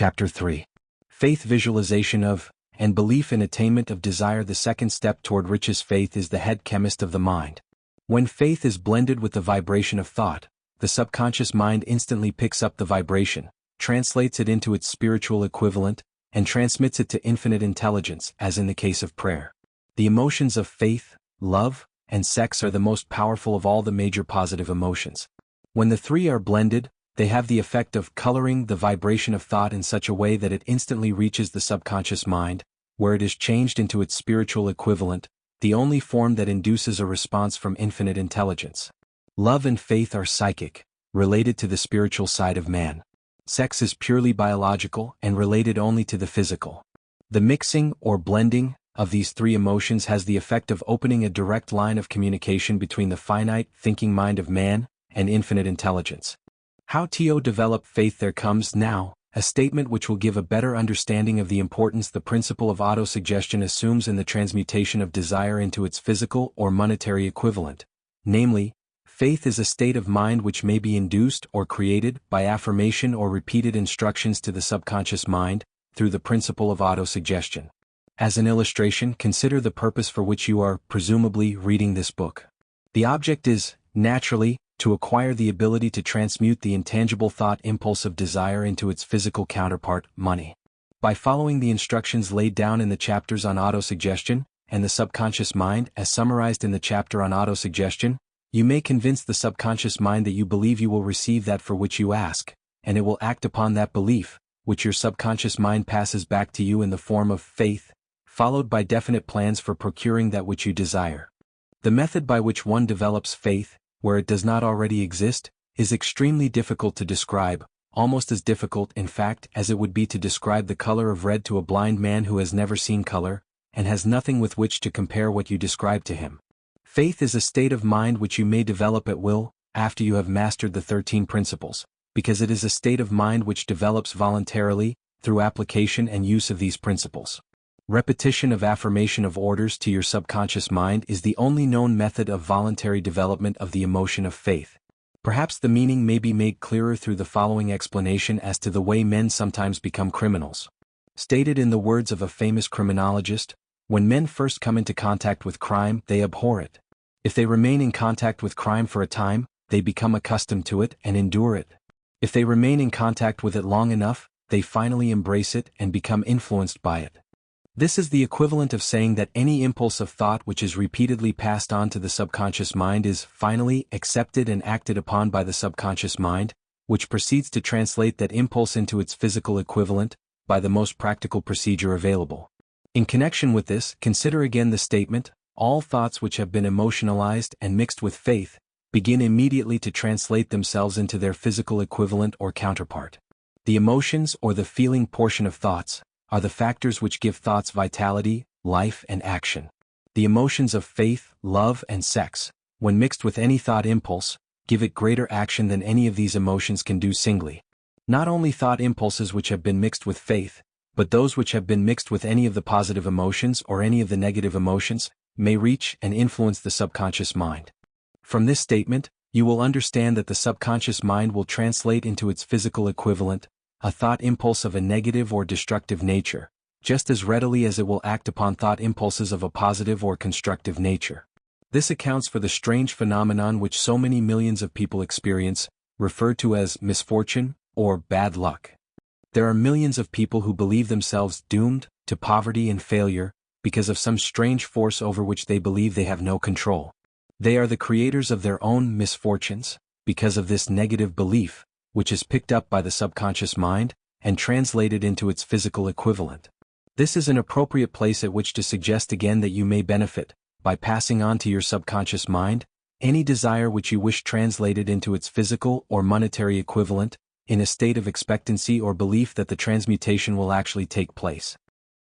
Chapter 3. Faith visualization of, and belief in attainment of desire. The second step toward riches. Faith is the head chemist of the mind. When faith is blended with the vibration of thought, the subconscious mind instantly picks up the vibration, translates it into its spiritual equivalent, and transmits it to infinite intelligence, as in the case of prayer. The emotions of faith, love, and sex are the most powerful of all the major positive emotions. When the three are blended, they have the effect of coloring the vibration of thought in such a way that it instantly reaches the subconscious mind, where it is changed into its spiritual equivalent, the only form that induces a response from infinite intelligence. Love and faith are psychic, related to the spiritual side of man. Sex is purely biological and related only to the physical. The mixing or blending of these three emotions has the effect of opening a direct line of communication between the finite, thinking mind of man and infinite intelligence. How to develop faith? There comes now a statement which will give a better understanding of the importance the principle of autosuggestion assumes in the transmutation of desire into its physical or monetary equivalent. Namely, faith is a state of mind which may be induced or created by affirmation or repeated instructions to the subconscious mind through the principle of autosuggestion. As an illustration, consider the purpose for which you are presumably reading this book. The object is, naturally, to acquire the ability to transmute the intangible thought impulse of desire into its physical counterpart, money. By following the instructions laid down in the chapters on autosuggestion and the subconscious mind as summarized in the chapter on autosuggestion, you may convince the subconscious mind that you believe you will receive that for which you ask, and it will act upon that belief, which your subconscious mind passes back to you in the form of faith, followed by definite plans for procuring that which you desire. The method by which one develops faith, where it does not already exist, is extremely difficult to describe, almost as difficult in fact as it would be to describe the color of red to a blind man who has never seen color, and has nothing with which to compare what you describe to him. Faith is a state of mind which you may develop at will, after you have mastered the 13 principles, because it is a state of mind which develops voluntarily, through application and use of these principles. Repetition of affirmation of orders to your subconscious mind is the only known method of voluntary development of the emotion of faith. Perhaps the meaning may be made clearer through the following explanation as to the way men sometimes become criminals. Stated in the words of a famous criminologist, when men first come into contact with crime, they abhor it. If they remain in contact with crime for a time, they become accustomed to it and endure it. If they remain in contact with it long enough, they finally embrace it and become influenced by it. This is the equivalent of saying that any impulse of thought which is repeatedly passed on to the subconscious mind is finally accepted and acted upon by the subconscious mind, which proceeds to translate that impulse into its physical equivalent, by the most practical procedure available. In connection with this, consider again the statement, all thoughts which have been emotionalized and mixed with faith, begin immediately to translate themselves into their physical equivalent or counterpart. The emotions or the feeling portion of thoughts are the factors which give thoughts vitality, life and action. The emotions of faith, love and sex, when mixed with any thought impulse, give it greater action than any of these emotions can do singly. Not only thought impulses which have been mixed with faith, but those which have been mixed with any of the positive emotions or any of the negative emotions, may reach and influence the subconscious mind. From this statement, you will understand that the subconscious mind will translate into its physical equivalent a thought impulse of a negative or destructive nature, just as readily as it will act upon thought impulses of a positive or constructive nature. This accounts for the strange phenomenon which so many millions of people experience, referred to as misfortune or bad luck. There are millions of people who believe themselves doomed to poverty and failure because of some strange force over which they believe they have no control. They are the creators of their own misfortunes, because of this negative belief, which is picked up by the subconscious mind and translated into its physical equivalent. This is an appropriate place at which to suggest again that you may benefit, by passing on to your subconscious mind, any desire which you wish translated into its physical or monetary equivalent, in a state of expectancy or belief that the transmutation will actually take place.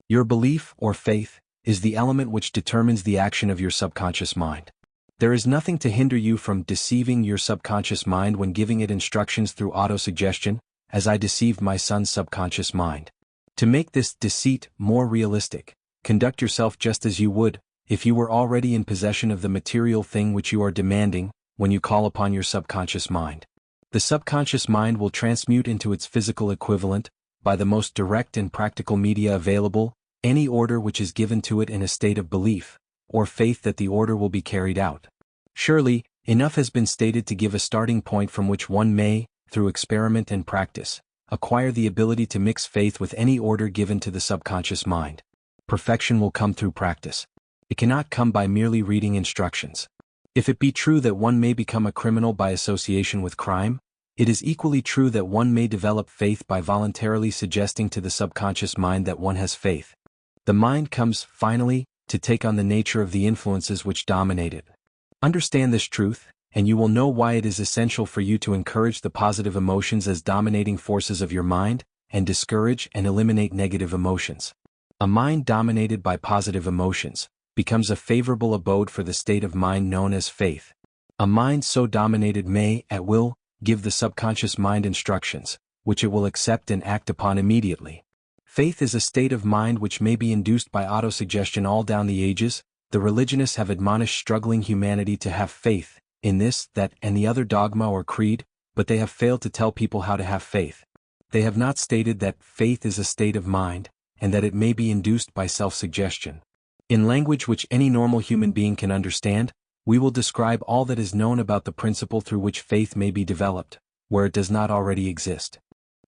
Your belief or faith is the element which determines the action of your subconscious mind. There is nothing to hinder you from deceiving your subconscious mind when giving it instructions through autosuggestion, as I deceived my son's subconscious mind. To make this deceit more realistic, conduct yourself just as you would, if you were already in possession of the material thing which you are demanding, when you call upon your subconscious mind. The subconscious mind will transmute into its physical equivalent by the most direct and practical media available, any order which is given to it in a state of belief, or faith that the order will be carried out. Surely, enough has been stated to give a starting point from which one may, through experiment and practice, acquire the ability to mix faith with any order given to the subconscious mind. Perfection will come through practice. It cannot come by merely reading instructions. If it be true that one may become a criminal by association with crime, it is equally true that one may develop faith by voluntarily suggesting to the subconscious mind that one has faith. The mind comes, finally, to take on the nature of the influences which dominate it. Understand this truth, and you will know why it is essential for you to encourage the positive emotions as dominating forces of your mind, and discourage and eliminate negative emotions. A mind dominated by positive emotions becomes a favorable abode for the state of mind known as faith. A mind so dominated may, at will, give the subconscious mind instructions, which it will accept and act upon immediately. Faith is a state of mind which may be induced by autosuggestion all down the ages. The religionists have admonished struggling humanity to have faith in this, that, and the other dogma or creed, but they have failed to tell people how to have faith. They have not stated that faith is a state of mind, and that it may be induced by self-suggestion. In language which any normal human being can understand, we will describe all that is known about the principle through which faith may be developed, where it does not already exist.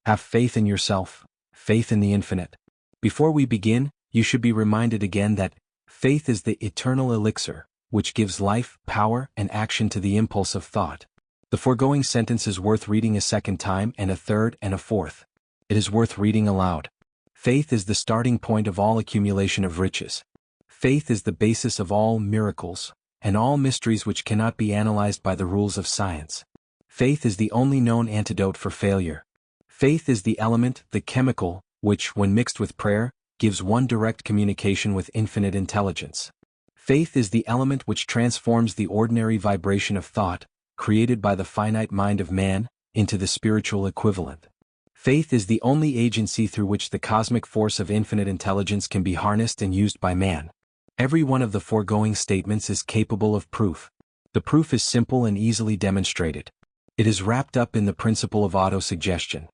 Have faith in yourself, faith in the infinite. Before we begin, you should be reminded again that faith is the eternal elixir, which gives life, power, and action to the impulse of thought. The foregoing sentence is worth reading a second time and a third and a fourth. It is worth reading aloud. Faith is the starting point of all accumulation of riches. Faith is the basis of all miracles, and all mysteries which cannot be analyzed by the rules of science. Faith is the only known antidote for failure. Faith is the element, the chemical, which, when mixed with prayer, gives one direct communication with infinite intelligence. Faith is the element which transforms the ordinary vibration of thought, created by the finite mind of man, into the spiritual equivalent. Faith is the only agency through which the cosmic force of infinite intelligence can be harnessed and used by man. Every one of the foregoing statements is capable of proof. The proof is simple and easily demonstrated. It is wrapped up in the principle of autosuggestion.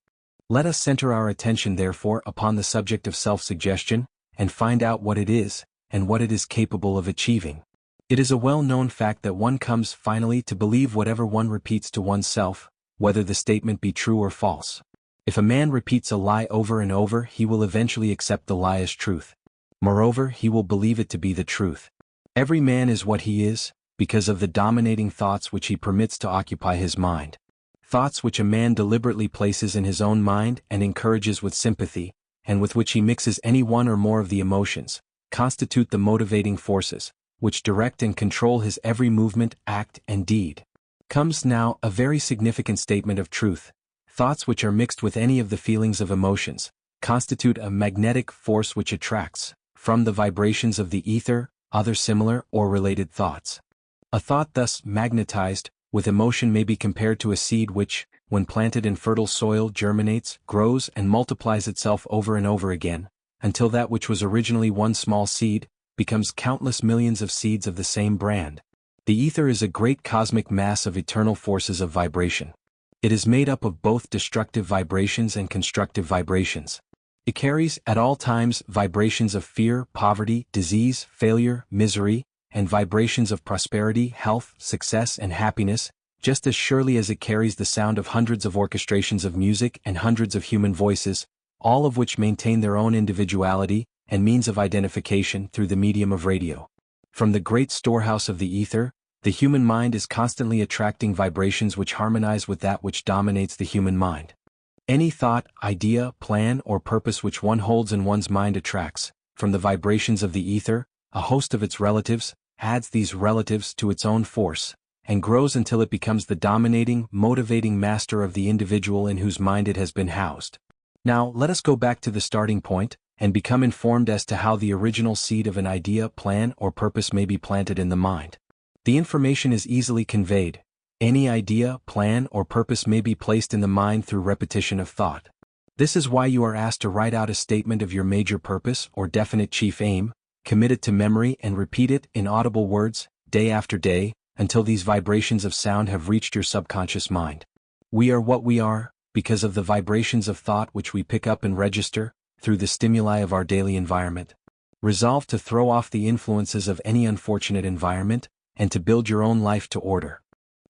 Let us center our attention therefore upon the subject of self-suggestion, and find out what it is, and what it is capable of achieving. It is a well-known fact that one comes finally to believe whatever one repeats to oneself, whether the statement be true or false. If a man repeats a lie over and over, he will eventually accept the lie as truth. Moreover, he will believe it to be the truth. Every man is what he is, because of the dominating thoughts which he permits to occupy his mind. Thoughts which a man deliberately places in his own mind and encourages with sympathy, and with which he mixes any one or more of the emotions, constitute the motivating forces, which direct and control his every movement, act, and deed. Comes now a very significant statement of truth. Thoughts which are mixed with any of the feelings of emotions constitute a magnetic force which attracts, from the vibrations of the ether, other similar or related thoughts. A thought thus magnetized with emotion may be compared to a seed which, when planted in fertile soil, germinates, grows, and multiplies itself over and over again, until that which was originally one small seed becomes countless millions of seeds of the same brand. The ether is a great cosmic mass of eternal forces of vibration. It is made up of both destructive vibrations and constructive vibrations. It carries, at all times, vibrations of fear, poverty, disease, failure, misery, and vibrations of prosperity, health, success, and happiness, just as surely as it carries the sound of hundreds of orchestrations of music and hundreds of human voices, all of which maintain their own individuality and means of identification through the medium of radio. From the great storehouse of the ether, the human mind is constantly attracting vibrations which harmonize with that which dominates the human mind. Any thought, idea, plan, or purpose which one holds in one's mind attracts, from the vibrations of the ether, a host of its relatives, adds these relatives to its own force, and grows until it becomes the dominating, motivating master of the individual in whose mind it has been housed. Now, let us go back to the starting point, and become informed as to how the original seed of an idea, plan, or purpose may be planted in the mind. The information is easily conveyed. Any idea, plan, or purpose may be placed in the mind through repetition of thought. This is why you are asked to write out a statement of your major purpose or definite chief aim, commit it to memory and repeat it in audible words, day after day, until these vibrations of sound have reached your subconscious mind. We are what we are, because of the vibrations of thought which we pick up and register through the stimuli of our daily environment. Resolve to throw off the influences of any unfortunate environment and to build your own life to order.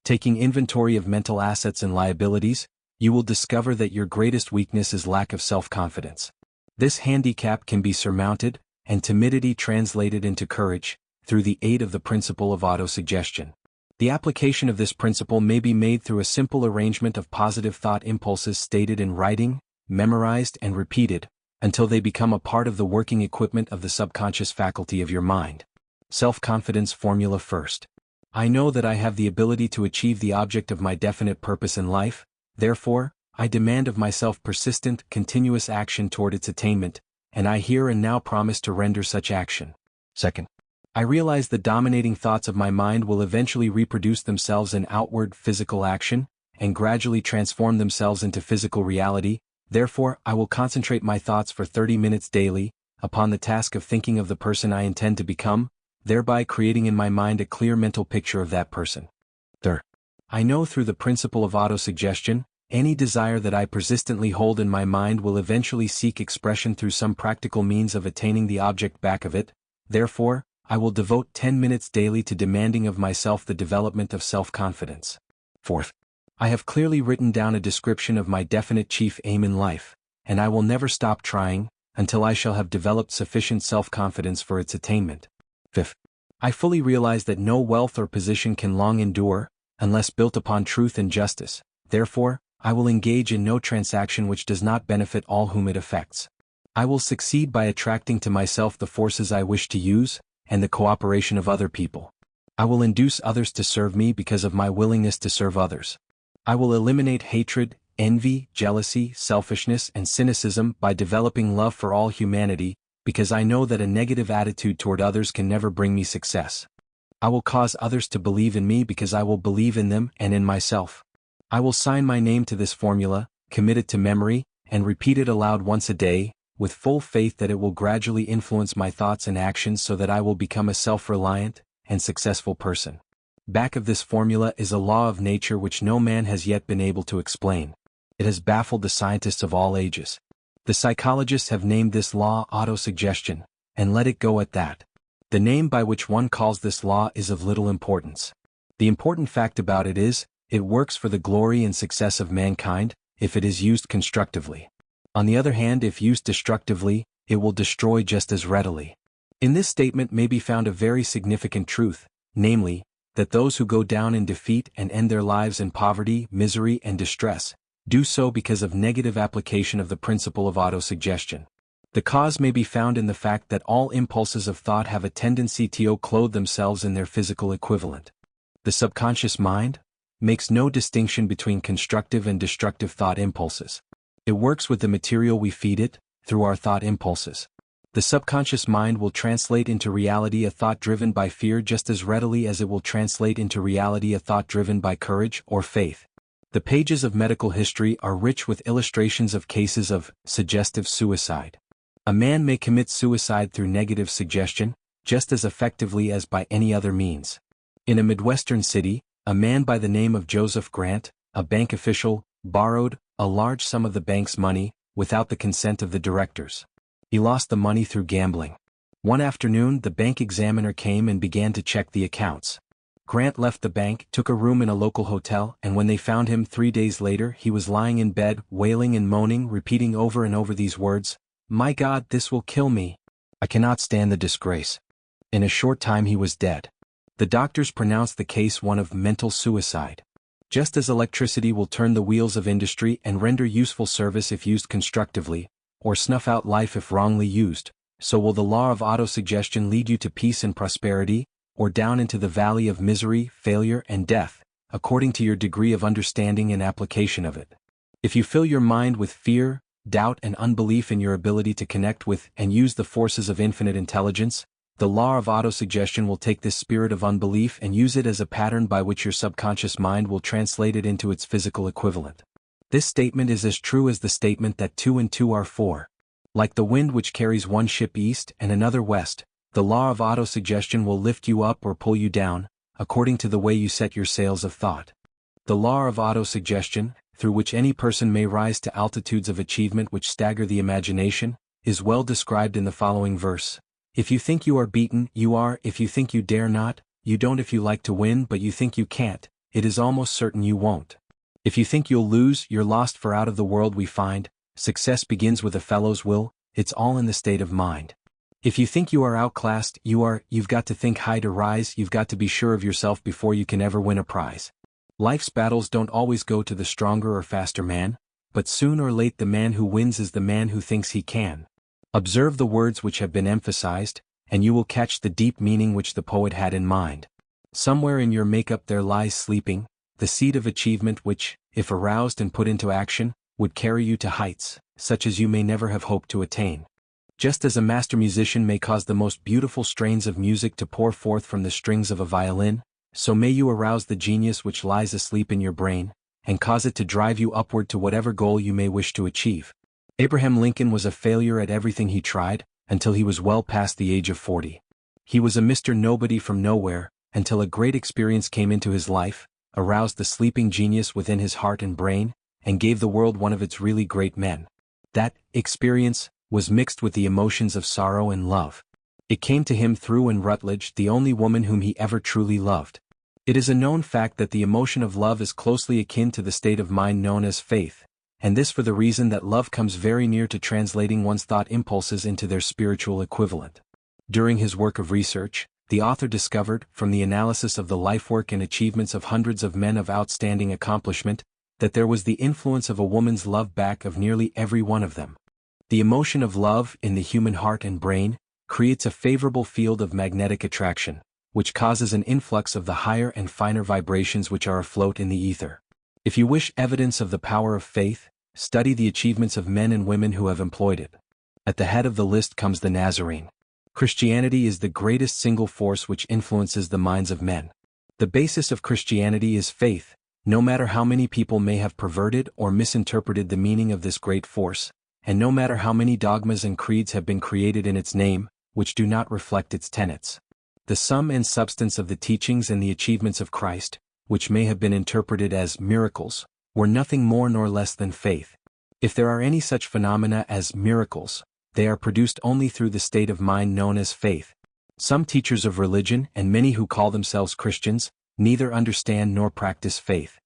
Taking inventory of mental assets and liabilities, you will discover that your greatest weakness is lack of self-confidence. This handicap can be surmounted, and timidity translated into courage, through the aid of the principle of autosuggestion. The application of this principle may be made through a simple arrangement of positive thought impulses stated in writing, memorized and repeated, until they become a part of the working equipment of the subconscious faculty of your mind. Self-confidence formula first. I know that I have the ability to achieve the object of my definite purpose in life, therefore, I demand of myself persistent, continuous action toward its attainment, and I here and now promise to render such action. Second, I realize the dominating thoughts of my mind will eventually reproduce themselves in outward physical action, and gradually transform themselves into physical reality. Therefore, I will concentrate my thoughts for 30 minutes daily, upon the task of thinking of the person I intend to become, thereby creating in my mind a clear mental picture of that person. Third, I know through the principle of autosuggestion, any desire that I persistently hold in my mind will eventually seek expression through some practical means of attaining the object back of it. Therefore, I will devote 10 minutes daily to demanding of myself the development of self-confidence. Fourth, I have clearly written down a description of my definite chief aim in life, and I will never stop trying, until I shall have developed sufficient self-confidence for its attainment. Fifth, I fully realize that no wealth or position can long endure, unless built upon truth and justice. Therefore, I will engage in no transaction which does not benefit all whom it affects. I will succeed by attracting to myself the forces I wish to use, and the cooperation of other people. I will induce others to serve me because of my willingness to serve others. I will eliminate hatred, envy, jealousy, selfishness, and cynicism by developing love for all humanity, because I know that a negative attitude toward others can never bring me success. I will cause others to believe in me because I will believe in them and in myself. I will sign my name to this formula, commit it to memory, and repeat it aloud once a day, with full faith that it will gradually influence my thoughts and actions so that I will become a self-reliant and successful person. Back of this formula is a law of nature which no man has yet been able to explain. It has baffled the scientists of all ages. The psychologists have named this law autosuggestion, and let it go at that. The name by which one calls this law is of little importance. The important fact about it is, it works for the glory and success of mankind, if it is used constructively. On the other hand, if used destructively, it will destroy just as readily. In this statement may be found a very significant truth, namely, that those who go down in defeat and end their lives in poverty, misery, and distress, do so because of negative application of the principle of autosuggestion. The cause may be found in the fact that all impulses of thought have a tendency to clothe themselves in their physical equivalent. The subconscious mind makes no distinction between constructive and destructive thought impulses. It works with the material we feed it, through our thought impulses. The subconscious mind will translate into reality a thought driven by fear just as readily as it will translate into reality a thought driven by courage or faith. The pages of medical history are rich with illustrations of cases of suggestive suicide. A man may commit suicide through negative suggestion, just as effectively as by any other means. In a Midwestern city, a man by the name of Joseph Grant, a bank official, borrowed a large sum of the bank's money, without the consent of the directors. He lost the money through gambling. One afternoon, the bank examiner came and began to check the accounts. Grant left the bank, took a room in a local hotel, and when they found him 3 days later, he was lying in bed, wailing and moaning, repeating over and over these words, "My God, this will kill me. I cannot stand the disgrace." In a short time he was dead. The doctors pronounced the case one of mental suicide. Just as electricity will turn the wheels of industry and render useful service if used constructively, or snuff out life if wrongly used, so will the law of autosuggestion lead you to peace and prosperity, or down into the valley of misery, failure, and death, according to your degree of understanding and application of it. If you fill your mind with fear, doubt, and unbelief in your ability to connect with and use the forces of infinite intelligence, the law of autosuggestion will take this spirit of unbelief and use it as a pattern by which your subconscious mind will translate it into its physical equivalent. This statement is as true as the statement that 2 and 2 are 4. Like the wind which carries one ship east and another west, the law of autosuggestion will lift you up or pull you down, according to the way you set your sails of thought. The law of autosuggestion, through which any person may rise to altitudes of achievement which stagger the imagination, is well described in the following verse. If you think you are beaten, you are. If you think you dare not, you don't. If you like to win but you think you can't, it is almost certain you won't. If you think you'll lose, you're lost. For out of the world we find, success begins with a fellow's will, it's all in the state of mind. If you think you are outclassed, you've got to think high to rise, you've got to be sure of yourself before you can ever win a prize. Life's battles don't always go to the stronger or faster man, but soon or late the man who wins is the man who thinks he can. Observe the words which have been emphasized, and you will catch the deep meaning which the poet had in mind. Somewhere in your makeup there lies sleeping, the seed of achievement which, if aroused and put into action, would carry you to heights, such as you may never have hoped to attain. Just as a master musician may cause the most beautiful strains of music to pour forth from the strings of a violin, so may you arouse the genius which lies asleep in your brain, and cause it to drive you upward to whatever goal you may wish to achieve. Abraham Lincoln was a failure at everything he tried, until he was well past the age of 40. He was a Mr. Nobody from nowhere, until a great experience came into his life, aroused the sleeping genius within his heart and brain, and gave the world one of its really great men. That experience was mixed with the emotions of sorrow and love. It came to him through Anne Rutledge, the only woman whom he ever truly loved. It is a known fact that the emotion of love is closely akin to the state of mind known as faith, and this for the reason that love comes very near to translating one's thought impulses into their spiritual equivalent. During his work of research, the author discovered, from the analysis of the lifework and achievements of hundreds of men of outstanding accomplishment, that there was the influence of a woman's love back of nearly every one of them. The emotion of love in the human heart and brain creates a favorable field of magnetic attraction, which causes an influx of the higher and finer vibrations which are afloat in the ether. If you wish evidence of the power of faith, study the achievements of men and women who have employed it. At the head of the list comes the Nazarene. Christianity is the greatest single force which influences the minds of men. The basis of Christianity is faith, no matter how many people may have perverted or misinterpreted the meaning of this great force, and no matter how many dogmas and creeds have been created in its name, which do not reflect its tenets. The sum and substance of the teachings and the achievements of Christ, which may have been interpreted as miracles, were nothing more nor less than faith. If there are any such phenomena as miracles, they are produced only through the state of mind known as faith. Some teachers of religion and many who call themselves Christians neither understand nor practice faith.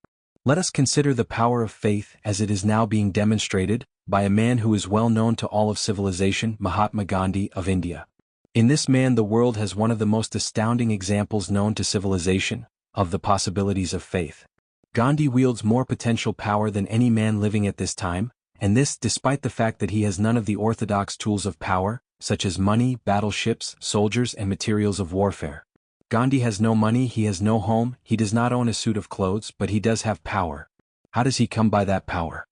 Let us consider the power of faith as it is now being demonstrated by a man who is well known to all of civilization, Mahatma Gandhi of India. In this man the world has one of the most astounding examples known to civilization, of the possibilities of faith. Gandhi wields more potential power than any man living at this time, and this despite the fact that he has none of the orthodox tools of power, such as money, battleships, soldiers and materials of warfare. Gandhi has no money, he has no home, he does not own a suit of clothes, but he does have power. How does he come by that power?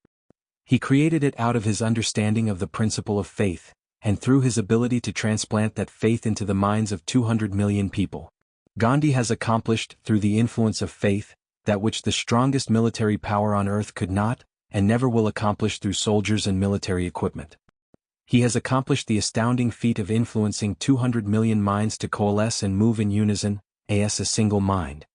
He created it out of his understanding of the principle of faith, and through his ability to transplant that faith into the minds of 200 million people. Gandhi has accomplished, through the influence of faith, that which the strongest military power on earth could not, and never will accomplish through soldiers and military equipment. He has accomplished the astounding feat of influencing 200 million minds to coalesce and move in unison, as a single mind.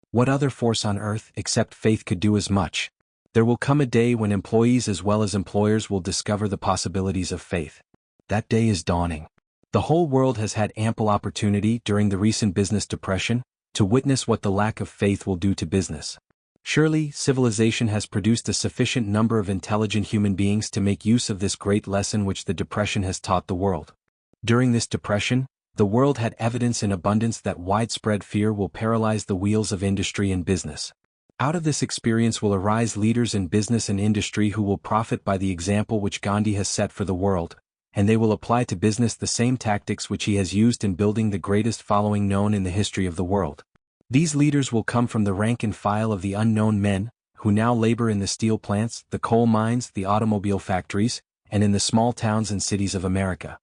What other force on earth except faith could do as much? There will come a day when employees as well as employers will discover the possibilities of faith. That day is dawning. The whole world has had ample opportunity during the recent business depression to witness what the lack of faith will do to business. Surely, civilization has produced a sufficient number of intelligent human beings to make use of this great lesson which the depression has taught the world. During this depression, the world had evidence in abundance that widespread fear will paralyze the wheels of industry and business. Out of this experience will arise leaders in business and industry who will profit by the example which Gandhi has set for the world, and they will apply to business the same tactics which he has used in building the greatest following known in the history of the world. These leaders will come from the rank and file of the unknown men, who now labor in the steel plants, the coal mines, the automobile factories, and in the small towns and cities of America.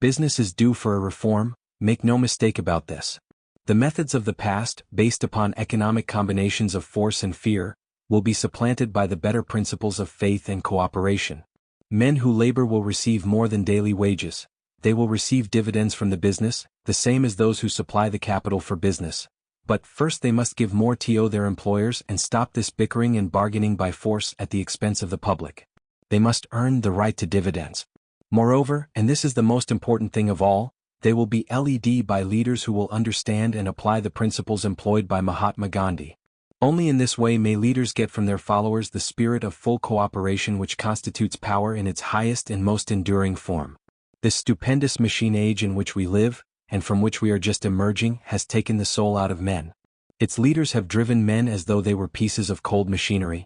Business is due for a reform, make no mistake about this. The methods of the past, based upon economic combinations of force and fear, will be supplanted by the better principles of faith and cooperation. Men who labor will receive more than daily wages. They will receive dividends from the business, the same as those who supply the capital for business. But first they must give more to their employers and stop this bickering and bargaining by force at the expense of the public. They must earn the right to dividends. Moreover, and this is the most important thing of all, they will be led by leaders who will understand and apply the principles employed by Mahatma Gandhi. Only in this way may leaders get from their followers the spirit of full cooperation which constitutes power in its highest and most enduring form. This stupendous machine age in which we live, and from which we are just emerging, has taken the soul out of men. Its leaders have driven men as though they were pieces of cold machinery.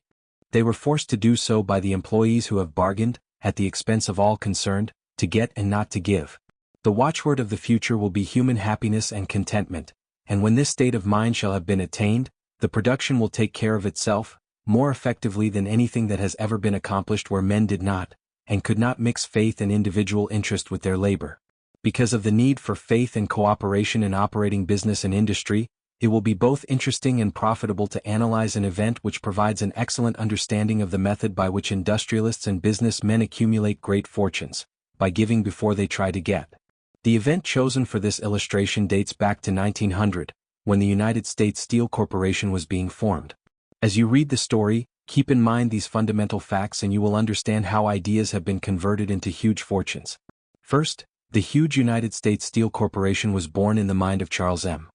They were forced to do so by the employees who have bargained, at the expense of all concerned, to get and not to give. The watchword of the future will be human happiness and contentment, and when this state of mind shall have been attained, the production will take care of itself, more effectively than anything that has ever been accomplished where men did not, and could not mix faith and individual interest with their labor. Because of the need for faith and cooperation in operating business and industry, it will be both interesting and profitable to analyze an event which provides an excellent understanding of the method by which industrialists and business men accumulate great fortunes, by giving before they try to get. The event chosen for this illustration dates back to 1900, when the United States Steel Corporation was being formed. As you read the story, keep in mind these fundamental facts and you will understand how ideas have been converted into huge fortunes. First, the huge United States Steel Corporation was born in the mind of Charles M.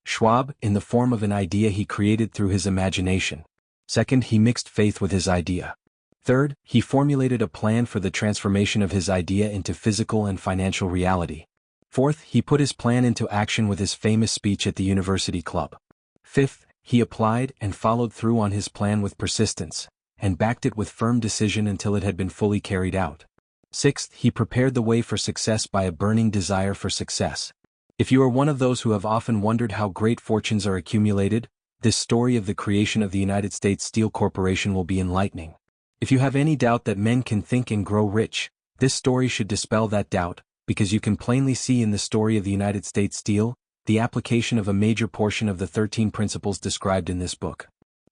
Schwab, in the form of an idea he created through his imagination. Second, he mixed faith with his idea. Third, he formulated a plan for the transformation of his idea into physical and financial reality. Fourth, he put his plan into action with his famous speech at the University Club. Fifth, he applied and followed through on his plan with persistence, and backed it with firm decision until it had been fully carried out. Sixth, he prepared the way for success by a burning desire for success. If you are one of those who have often wondered how great fortunes are accumulated, this story of the creation of the United States Steel Corporation will be enlightening. If you have any doubt that men can think and grow rich, this story should dispel that doubt, because you can plainly see in the story of the United States Steel, the application of a major portion of the 13 principles described in this book.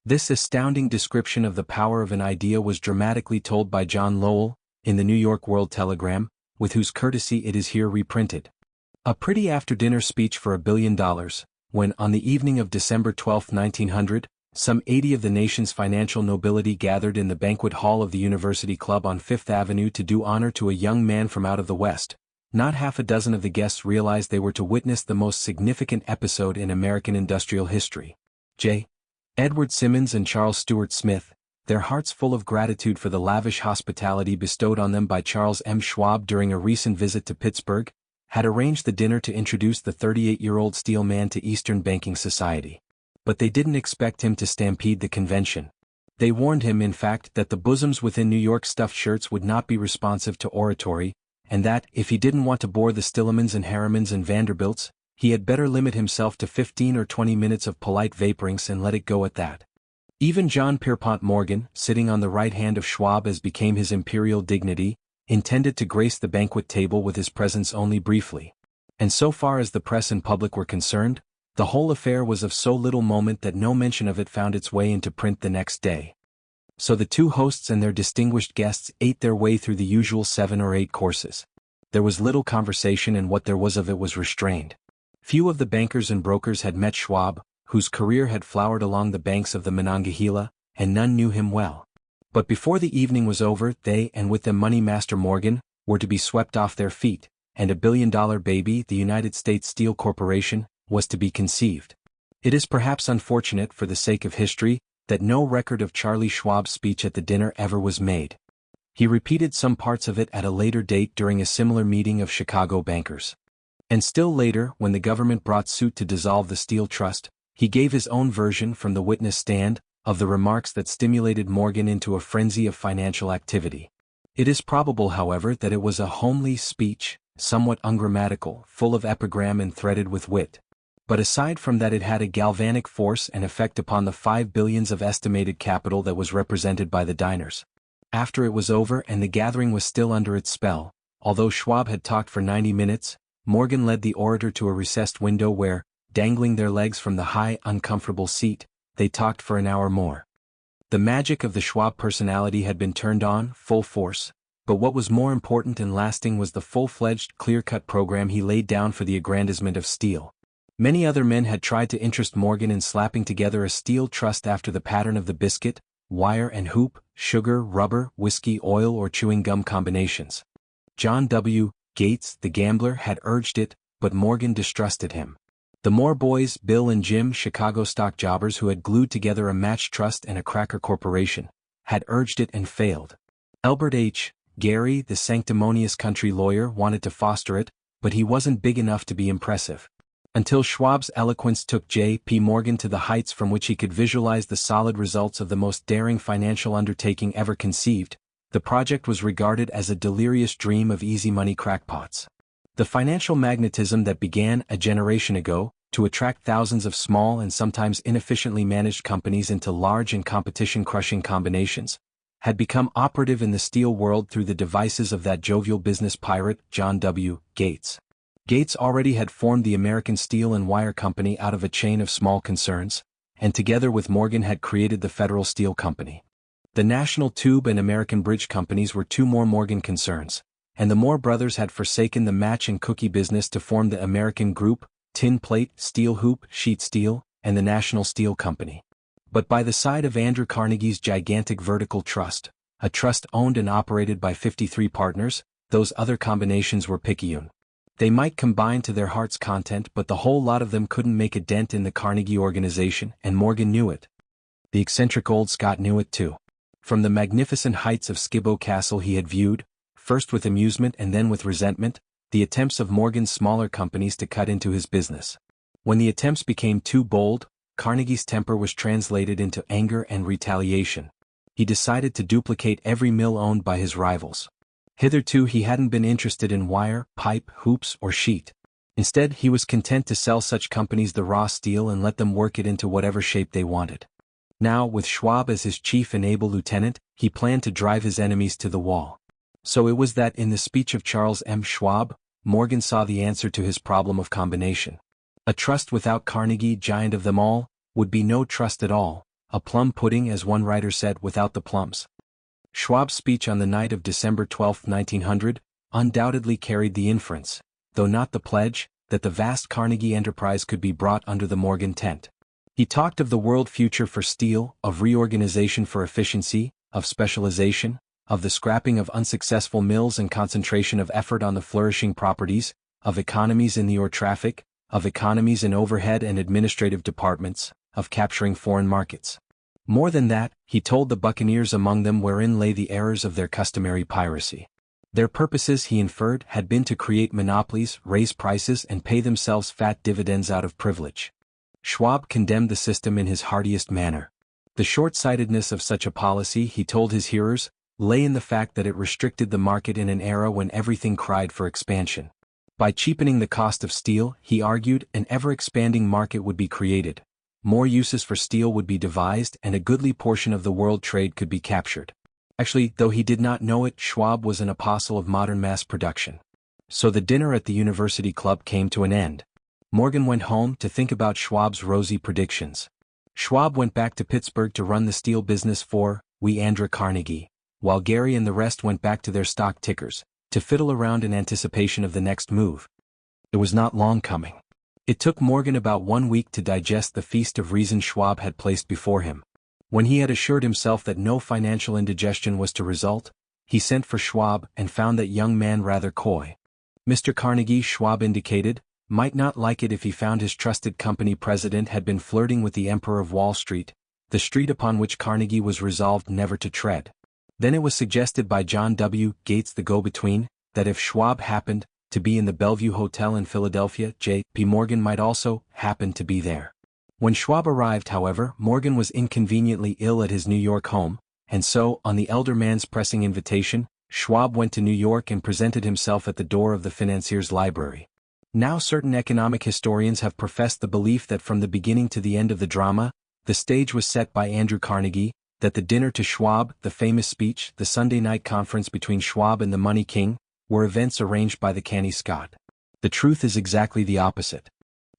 This astounding description of the power of an idea was dramatically told by John Lowell, in the New York World Telegram, with whose courtesy it is here reprinted. A pretty after-dinner speech for $1 billion, when, on the evening of December 12, 1900, some 80 of the nation's financial nobility gathered in the banquet hall of the University Club on Fifth Avenue to do honor to a young man from out of the West. Not half a dozen of the guests realized they were to witness the most significant episode in American industrial history. J. Edward Simmons and Charles Stewart Smith, their hearts full of gratitude for the lavish hospitality bestowed on them by Charles M. Schwab during a recent visit to Pittsburgh, had arranged the dinner to introduce the 38-year-old steel man to Eastern banking society. But they didn't expect him to stampede the convention. They warned him, in fact, that the bosoms within New York stuffed shirts would not be responsive to oratory, and that, if he didn't want to bore the Stillemans and Harrimans and Vanderbilts, he had better limit himself to 15 or 20 minutes of polite vaporings and let it go at that. Even John Pierpont Morgan, sitting on the right hand of Schwab as became his imperial dignity, intended to grace the banquet table with his presence only briefly. And so far as the press and public were concerned, the whole affair was of so little moment that no mention of it found its way into print the next day. So the two hosts and their distinguished guests ate their way through the usual 7 or 8 courses. There was little conversation, and what there was of it was restrained. Few of the bankers and brokers had met Schwab, whose career had flowered along the banks of the Monongahela, and none knew him well. But before the evening was over, they, and with them Money Master Morgan, were to be swept off their feet, and $1 billion baby, the United States Steel Corporation, was to be conceived. It is perhaps unfortunate, for the sake of history, that no record of Charlie Schwab's speech at the dinner ever was made. He repeated some parts of it at a later date during a similar meeting of Chicago bankers. And still later, when the government brought suit to dissolve the Steel Trust, he gave his own version from the witness stand, of the remarks that stimulated Morgan into a frenzy of financial activity. It is probable, however, that it was a homely speech, somewhat ungrammatical, full of epigram and threaded with wit. But aside from that, it had a galvanic force and effect upon the 5 billions of estimated capital that was represented by the diners. After it was over and the gathering was still under its spell, although Schwab had talked for 90 minutes, Morgan led the orator to a recessed window where, dangling their legs from the high, uncomfortable seat, they talked for an hour more. The magic of the Schwab personality had been turned on, full force, but what was more important and lasting was the full-fledged, clear-cut program he laid down for the aggrandizement of steel. Many other men had tried to interest Morgan in slapping together a steel trust after the pattern of the biscuit, wire and hoop, sugar, rubber, whiskey, oil or chewing gum combinations. John W. Gates, the gambler, had urged it, but Morgan distrusted him. The Moore boys, Bill and Jim, Chicago stock jobbers who had glued together a match trust and a cracker corporation, had urged it and failed. Albert H. Gary, the sanctimonious country lawyer, wanted to foster it, but he wasn't big enough to be impressive. Until Schwab's eloquence took J.P. Morgan to the heights from which he could visualize the solid results of the most daring financial undertaking ever conceived, the project was regarded as a delirious dream of easy money crackpots. The financial magnetism that began a generation ago, to attract thousands of small and sometimes inefficiently managed companies into large and competition-crushing combinations, had become operative in the steel world through the devices of that jovial business pirate, John W. Gates. Gates already had formed the American Steel and Wire Company out of a chain of small concerns, and together with Morgan had created the Federal Steel Company. The National Tube and American Bridge Companies were two more Morgan concerns, and the Moore brothers had forsaken the match and cookie business to form the American Group, Tin Plate, Steel Hoop, Sheet Steel, and the National Steel Company. But by the side of Andrew Carnegie's gigantic vertical trust, a trust owned and operated by 53 partners, those other combinations were picayune. They might combine to their heart's content, but the whole lot of them couldn't make a dent in the Carnegie organization, and Morgan knew it. The eccentric old Scot knew it too. From the magnificent heights of Skibo Castle he had viewed, first with amusement and then with resentment, the attempts of Morgan's smaller companies to cut into his business. When the attempts became too bold, Carnegie's temper was translated into anger and retaliation. He decided to duplicate every mill owned by his rivals. Hitherto he hadn't been interested in wire, pipe, hoops, or sheet. Instead, he was content to sell such companies the raw steel and let them work it into whatever shape they wanted. Now, with Schwab as his chief and able lieutenant, he planned to drive his enemies to the wall. So it was that in the speech of Charles M. Schwab, Morgan saw the answer to his problem of combination. A trust without Carnegie, giant of them all, would be no trust at all, a plum pudding, as one writer said, without the plums. Schwab's speech on the night of December 12, 1900, undoubtedly carried the inference, though not the pledge, that the vast Carnegie enterprise could be brought under the Morgan tent. He talked of the world future for steel, of reorganization for efficiency, of specialization, of the scrapping of unsuccessful mills and concentration of effort on the flourishing properties, of economies in the ore traffic, of economies in overhead and administrative departments, of capturing foreign markets. More than that, he told the buccaneers among them wherein lay the errors of their customary piracy. Their purposes, he inferred, had been to create monopolies, raise prices, and pay themselves fat dividends out of privilege. Schwab condemned the system in his heartiest manner. The short-sightedness of such a policy, he told his hearers, lay in the fact that it restricted the market in an era when everything cried for expansion. By cheapening the cost of steel, he argued, an ever-expanding market would be created. More uses for steel would be devised and a goodly portion of the world trade could be captured. Actually, though he did not know it, Schwab was an apostle of modern mass production. So the dinner at the University Club came to an end. Morgan went home to think about Schwab's rosy predictions. Schwab went back to Pittsburgh to run the steel business for Andrew Carnegie, while Gary and the rest went back to their stock tickers, to fiddle around in anticipation of the next move. It was not long coming. It took Morgan about 1 week to digest the feast of reason Schwab had placed before him. When he had assured himself that no financial indigestion was to result, he sent for Schwab and found that young man rather coy. Mr. Carnegie, Schwab indicated, might not like it if he found his trusted company president had been flirting with the Emperor of Wall Street, the street upon which Carnegie was resolved never to tread. Then it was suggested by John W. Gates, the go-between, that if Schwab happened to be in the Bellevue Hotel in Philadelphia, J.P. Morgan might also happen to be there. When Schwab arrived, however, Morgan was inconveniently ill at his New York home, and so, on the elder man's pressing invitation, Schwab went to New York and presented himself at the door of the financier's library. Now certain economic historians have professed the belief that from the beginning to the end of the drama, the stage was set by Andrew Carnegie, that the dinner to Schwab, the famous speech, the Sunday night conference between Schwab and the Money King, were events arranged by the canny Scot. The truth is exactly the opposite.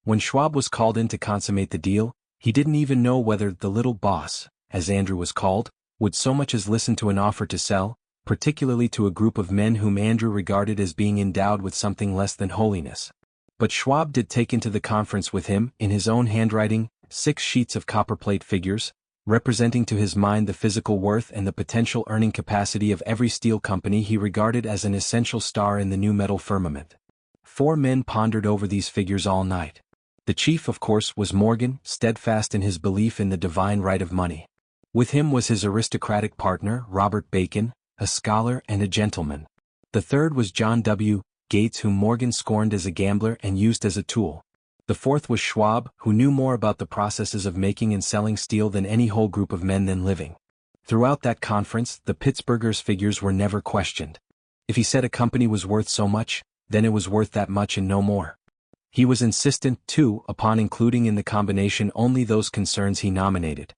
When Schwab was called in to consummate the deal, he didn't even know whether the little boss, as Andrew was called, would so much as listen to an offer to sell, particularly to a group of men whom Andrew regarded as being endowed with something less than holiness. But Schwab did take into the conference with him, in his own handwriting, 6 sheets of copperplate figures, representing to his mind the physical worth and the potential earning capacity of every steel company he regarded as an essential star in the new metal firmament. 4 men pondered over these figures all night. The chief, of course, was Morgan, steadfast in his belief in the divine right of money. With him was his aristocratic partner, Robert Bacon, a scholar and a gentleman. The third was John W. Gates, whom Morgan scorned as a gambler and used as a tool. The fourth was Schwab, who knew more about the processes of making and selling steel than any whole group of men then living. Throughout that conference, the Pittsburghers' figures were never questioned. If he said a company was worth so much, then it was worth that much and no more. He was insistent, too, upon including in the combination only those concerns he nominated.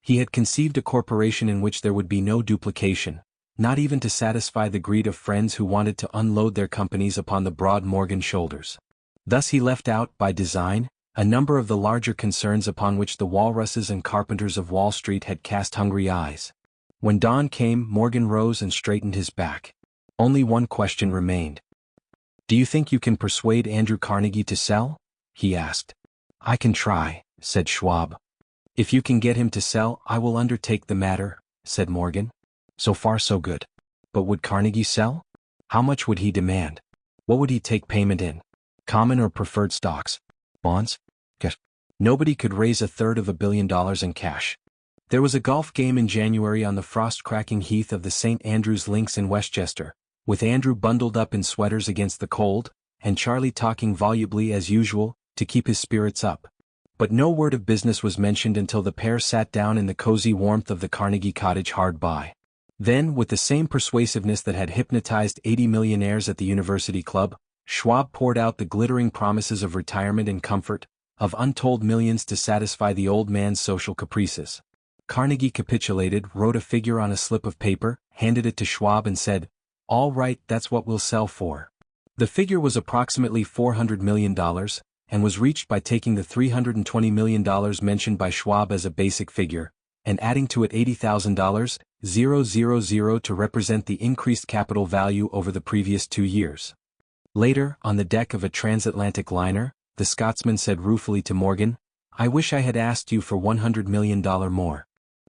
He had conceived a corporation in which there would be no duplication, not even to satisfy the greed of friends who wanted to unload their companies upon the broad Morgan shoulders. Thus he left out, by design, a number of the larger concerns upon which the walruses and carpenters of Wall Street had cast hungry eyes. When dawn came, Morgan rose and straightened his back. Only one question remained. "Do you think you can persuade Andrew Carnegie to sell?" he asked. "I can try," said Schwab. "If you can get him to sell, I will undertake the matter," said Morgan. So far so good. But would Carnegie sell? How much would he demand? What would he take payment in? Common or preferred stocks? Bonds? Cash? Nobody could raise $1/3 billion in cash. There was a golf game in January on the frost-cracking heath of the St. Andrew's Links in Westchester, with Andrew bundled up in sweaters against the cold, and Charlie talking volubly as usual, to keep his spirits up. But no word of business was mentioned until the pair sat down in the cozy warmth of the Carnegie cottage hard by. Then, with the same persuasiveness that had hypnotized 80 millionaires at the University Club, Schwab poured out the glittering promises of retirement and comfort, of untold millions to satisfy the old man's social caprices. Carnegie capitulated, wrote a figure on a slip of paper, handed it to Schwab and said, "All right, that's what we'll sell for." The figure was approximately $400 million, and was reached by taking the $320 million mentioned by Schwab as a basic figure, and adding to it $80,000, to represent the increased capital value over the previous 2 years. Later, on the deck of a transatlantic liner, the Scotsman said ruefully to Morgan, "I wish I had asked you for $100 million more."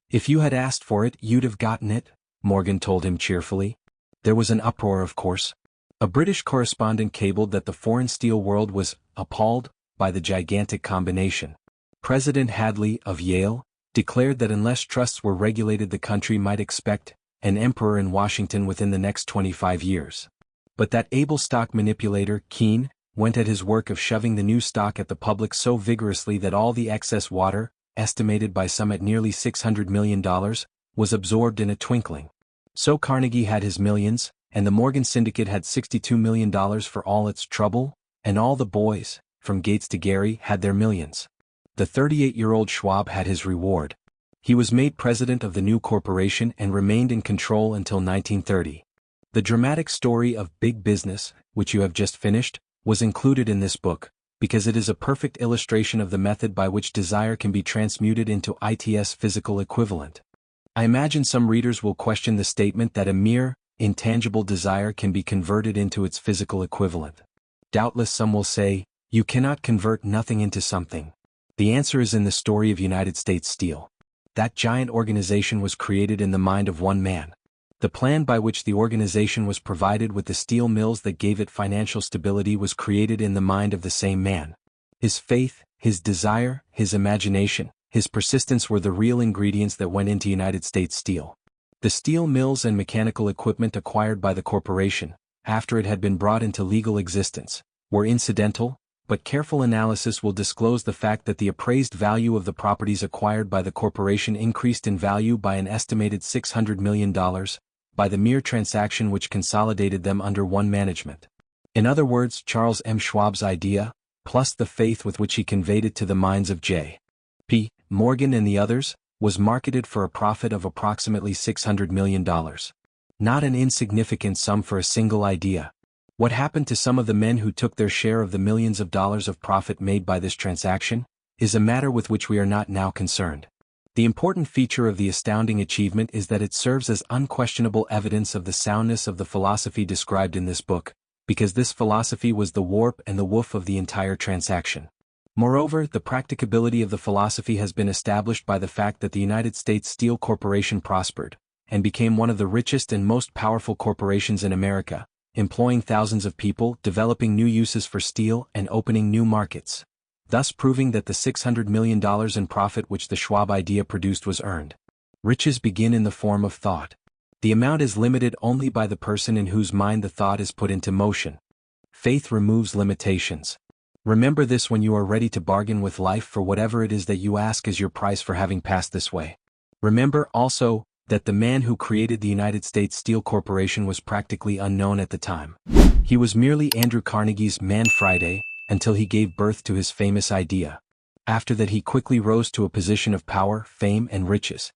"If you had asked for it, you'd have gotten it," Morgan told him cheerfully. There was an uproar, of course. A British correspondent cabled that the foreign steel world was appalled by the gigantic combination. President Hadley, of Yale, declared that unless trusts were regulated, the country might expect an emperor in Washington within the next 25 years. But that able stock manipulator, Keene, went at his work of shoving the new stock at the public so vigorously that all the excess water, estimated by some at nearly $600 million, was absorbed in a twinkling. So Carnegie had his millions, and the Morgan Syndicate had $62 million for all its trouble, and all the boys, from Gates to Gary, had their millions. The 38-year-old Schwab had his reward. He was made president of the new corporation and remained in control until 1930. The dramatic story of big business, which you have just finished, was included in this book, because it is a perfect illustration of the method by which desire can be transmuted into its physical equivalent. I imagine some readers will question the statement that a mere, intangible desire can be converted into its physical equivalent. Doubtless some will say, you cannot convert nothing into something. The answer is in the story of United States Steel. That giant organization was created in the mind of one man. The plan by which the organization was provided with the steel mills that gave it financial stability was created in the mind of the same man. His faith, his desire, his imagination, his persistence were the real ingredients that went into United States Steel. The steel mills and mechanical equipment acquired by the corporation, after it had been brought into legal existence, were incidental, but careful analysis will disclose the fact that the appraised value of the properties acquired by the corporation increased in value by an estimated $600 million, by the mere transaction which consolidated them under one management. In other words, Charles M. Schwab's idea, plus the faith with which he conveyed it to the minds of J. P. Morgan and the others, was marketed for a profit of approximately $600 million. Not an insignificant sum for a single idea. What happened to some of the men who took their share of the millions of dollars of profit made by this transaction, is a matter with which we are not now concerned. The important feature of the astounding achievement is that it serves as unquestionable evidence of the soundness of the philosophy described in this book, because this philosophy was the warp and the woof of the entire transaction. Moreover, the practicability of the philosophy has been established by the fact that the United States Steel Corporation prospered, and became one of the richest and most powerful corporations in America, employing thousands of people, developing new uses for steel, and opening new markets, thus proving that the $600 million in profit which the Schwab idea produced was earned. Riches begin in the form of thought. The amount is limited only by the person in whose mind the thought is put into motion. Faith removes limitations. Remember this when you are ready to bargain with life for whatever it is that you ask as your price for having passed this way. Remember, also, that the man who created the United States Steel Corporation was practically unknown at the time. He was merely Andrew Carnegie's Man Friday, until he gave birth to his famous idea. After that he quickly rose to a position of power, fame, and riches.